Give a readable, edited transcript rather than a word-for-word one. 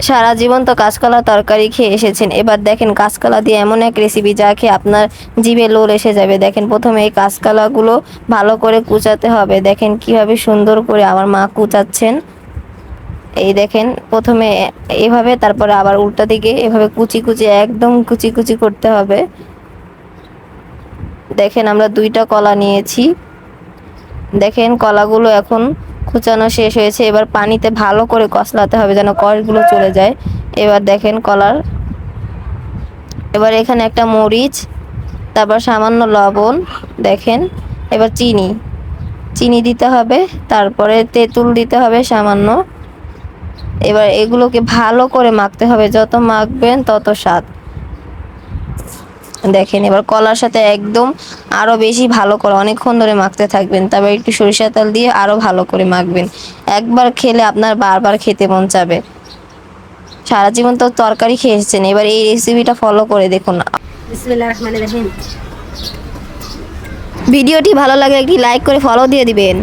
সারা জীবন তো কাঁচকলা তরকারি খেয়ে এসেছেন, এবার দেখেন কাঁচকলা দিয়ে এমন এক রেসিপি যা খেয়ে আপনার জিভে লোল এসে যাবে। দেখেন প্রথমে এই কাঁচকলাগুলো ভালো করে কুচাতে হবে। দেখেন কিভাবে সুন্দর করে আমার মা কুচাচ্ছেন। এই দেখেন প্রথমে এভাবে, তারপরে আবার উল্টা দিকে এভাবে কুচি কুচি, একদম কুচি কুচি করতে হবে। দেখেন আমরা 2টা কলা নিয়েছি। দেখেন কলাগুলো এখন কুচানো শেষ হয়েছে। এবার পানিতে ভালো করে কষলাতে হবে যেন কষগুলো চলে যায়। এবার দেখেন কলার, এবার এখানে একটা মরিচ, তারপর সামান্য লবণ, দেখেন এবার চিনি চিনি দিতে হবে, তারপরে তেঁতুল দিতে হবে সামান্য। এবার এগুলোকে ভালো করে মাখতে হবে, যত মাখবেন তত স্বাদ। দেখেন এবার কলার সাথে একদম আরো বেশি ভালো করে অনেকক্ষণ ধরে মাখতে থাকবেন, তারপর একটু সরিষার তেল দিয়ে আরো ভালো করে মাখবেন। একবার খেলে আপনার বারবার খেতে মন চাবে। সারা জীবন তো তরকারি খেয়ে এসেছেন, এবার এই রেসিপিটা ফলো করে দেখুন। বিসমিল্লাহির রহমানির রহিম। ভিডিওটি ভালো লাগলে একটি লাইক করে ফলো দিয়ে দিবেন।